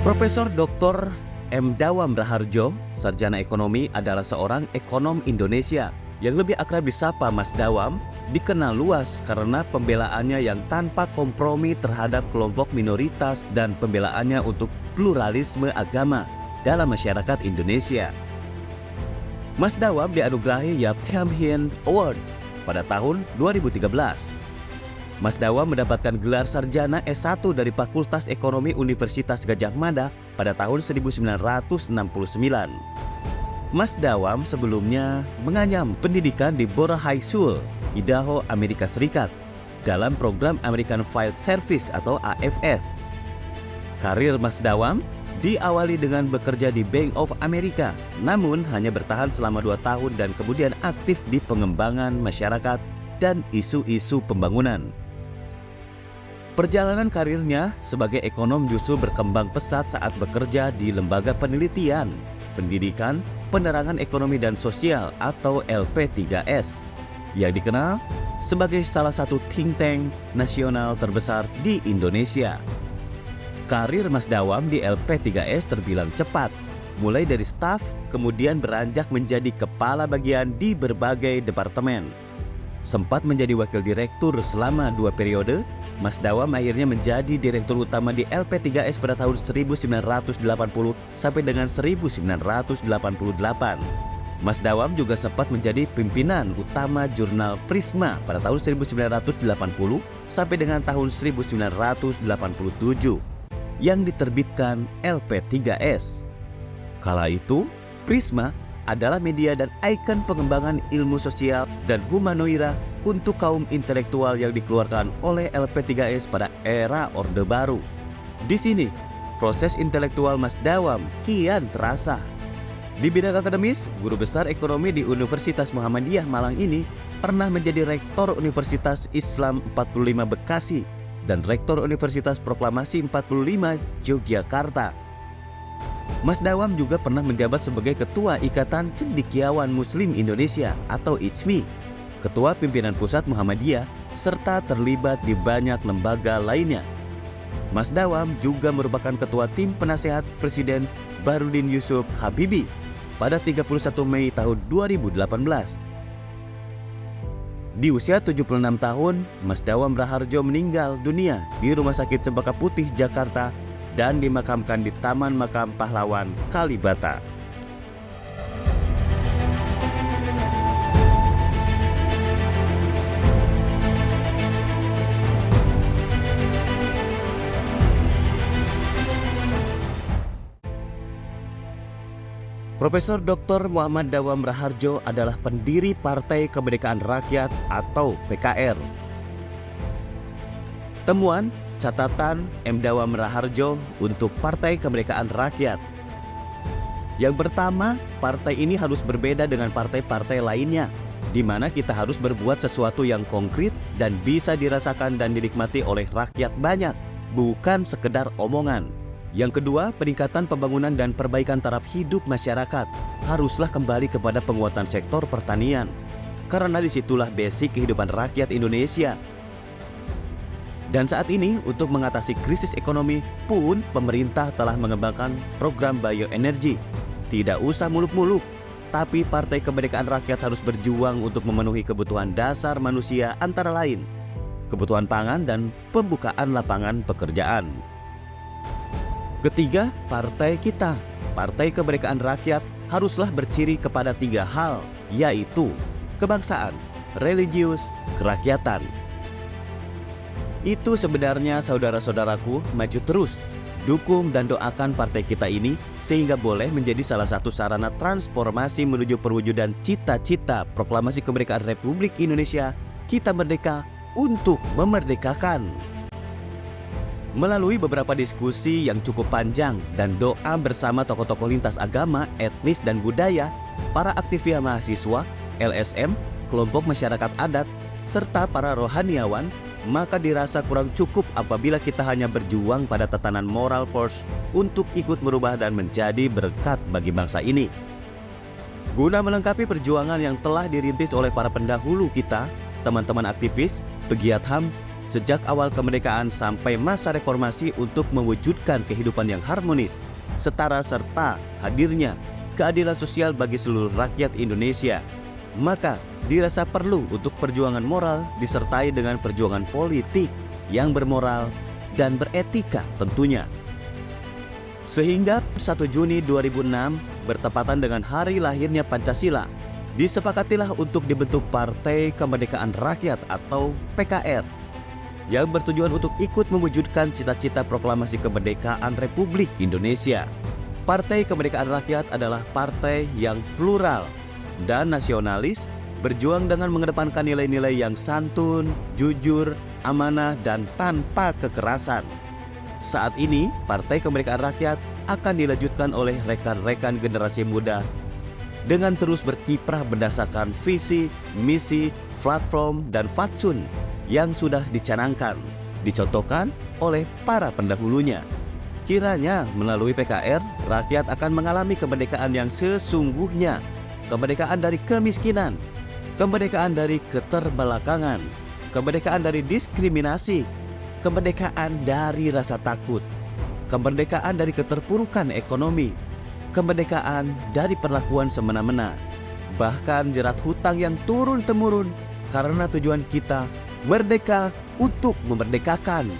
Profesor Dr. M. Dawam Raharjo, sarjana ekonomi, adalah seorang ekonom Indonesia yang lebih akrab disapa Mas Dawam, dikenal luas karena pembelaannya yang tanpa kompromi terhadap kelompok minoritas dan pembelaannya untuk pluralisme agama dalam masyarakat Indonesia. Mas Dawam dianugerahi Yap Thiam Hien Award pada tahun 2013. Mas Dawam mendapatkan gelar sarjana S1 dari Fakultas Ekonomi Universitas Gadjah Mada pada tahun 1969. Mas Dawam sebelumnya menganyam pendidikan di Bora High School, Idaho, Amerika Serikat dalam program American Field Service atau AFS. Karir Mas Dawam diawali dengan bekerja di Bank of America, namun hanya bertahan selama 2 tahun dan kemudian aktif di pengembangan masyarakat dan isu-isu pembangunan. Perjalanan karirnya sebagai ekonom justru berkembang pesat saat bekerja di Lembaga Penelitian, Pendidikan, Penerangan Ekonomi dan Sosial atau LP3S, yang dikenal sebagai salah satu think tank nasional terbesar di Indonesia. Karir Mas Dawam di LP3S terbilang cepat, mulai dari staf kemudian beranjak menjadi kepala bagian di berbagai departemen. Sempat menjadi wakil direktur selama 2 periode, Mas Dawam akhirnya menjadi direktur utama di LP3S pada tahun 1980 sampai dengan 1988. Mas Dawam juga sempat menjadi pimpinan utama jurnal Prisma pada tahun 1980 sampai dengan tahun 1987 yang diterbitkan LP3S. Kala itu, Prisma adalah media dan ikon pengembangan ilmu sosial dan humanoira untuk kaum intelektual yang dikeluarkan oleh LP3S pada era Orde Baru. Di sini, proses intelektual Mas Dawam kian terasa. Di bidang akademis, guru besar ekonomi di Universitas Muhammadiyah Malang ini pernah menjadi Rektor Universitas Islam 45 Bekasi dan Rektor Universitas Proklamasi 45 Yogyakarta. Mas Dawam juga pernah menjabat sebagai Ketua Ikatan Cendekiawan Muslim Indonesia atau ICMI, Ketua Pimpinan Pusat Muhammadiyah, serta terlibat di banyak lembaga lainnya. Mas Dawam juga merupakan Ketua Tim Penasehat Presiden Bahrudin Yusuf Habibie pada 31 Mei tahun 2018. Di usia 76 tahun, Mas Dawam Raharjo meninggal dunia di Rumah Sakit Cempaka Putih, Jakarta dan dimakamkan di Taman Makam Pahlawan Kalibata. Profesor Dr. Muhammad Dawam Raharjo adalah pendiri Partai Kemerdekaan Rakyat atau PKR. Temuan catatan M. Dawam Raharjo untuk Partai Kemerdekaan Rakyat. Yang pertama, partai ini harus berbeda dengan partai-partai lainnya, di mana kita harus berbuat sesuatu yang konkret dan bisa dirasakan dan dinikmati oleh rakyat banyak, bukan sekedar omongan. Yang kedua, peningkatan pembangunan dan perbaikan taraf hidup masyarakat haruslah kembali kepada penguatan sektor pertanian, karena disitulah basic kehidupan rakyat Indonesia. Dan saat ini untuk mengatasi krisis ekonomi pun pemerintah telah mengembangkan program bioenergi. Tidak usah muluk-muluk, tapi Partai Kemerdekaan Rakyat harus berjuang untuk memenuhi kebutuhan dasar manusia antara lain kebutuhan pangan dan pembukaan lapangan pekerjaan. Ketiga, partai kita, Partai Kemerdekaan Rakyat haruslah berciri kepada 3 hal, yaitu kebangsaan, religius, kerakyatan. Itu sebenarnya saudara-saudaraku, maju terus, dukung dan doakan partai kita ini sehingga boleh menjadi salah satu sarana transformasi menuju perwujudan cita-cita Proklamasi Kemerdekaan Republik Indonesia, kita merdeka untuk memerdekakan. Melalui beberapa diskusi yang cukup panjang dan doa bersama tokoh-tokoh lintas agama, etnis dan budaya, para aktivis mahasiswa, LSM, kelompok masyarakat adat, serta para rohaniawan, maka dirasa kurang cukup apabila kita hanya berjuang pada tatanan moral force untuk ikut merubah dan menjadi berkat bagi bangsa ini. Guna melengkapi perjuangan yang telah dirintis oleh para pendahulu kita, teman-teman aktivis, pegiat HAM, sejak awal kemerdekaan sampai masa reformasi untuk mewujudkan kehidupan yang harmonis, setara serta hadirnya keadilan sosial bagi seluruh rakyat Indonesia. Maka dirasa perlu untuk perjuangan moral disertai dengan perjuangan politik yang bermoral dan beretika tentunya. Sehingga 1 Juni 2006 bertepatan dengan hari lahirnya Pancasila, disepakatilah untuk dibentuk Partai Kemerdekaan Rakyat atau PKR yang bertujuan untuk ikut mewujudkan cita-cita proklamasi kemerdekaan Republik Indonesia. Partai Kemerdekaan Rakyat adalah partai yang plural dan nasionalis, berjuang dengan mengedepankan nilai-nilai yang santun, jujur, amanah, dan tanpa kekerasan. Saat ini, Partai Kemerdekaan Rakyat akan dilanjutkan oleh rekan-rekan generasi muda dengan terus berkiprah berdasarkan visi, misi, platform, dan fatsun yang sudah dicanangkan, dicontohkan oleh para pendahulunya. Kiranya melalui PKR, rakyat akan mengalami kemerdekaan yang sesungguhnya, kemerdekaan dari kemiskinan, kemerdekaan dari keterbelakangan, kemerdekaan dari diskriminasi, kemerdekaan dari rasa takut, kemerdekaan dari keterpurukan ekonomi, kemerdekaan dari perlakuan semena-mena, bahkan jerat hutang yang turun-temurun karena tujuan kita merdeka untuk memerdekakan.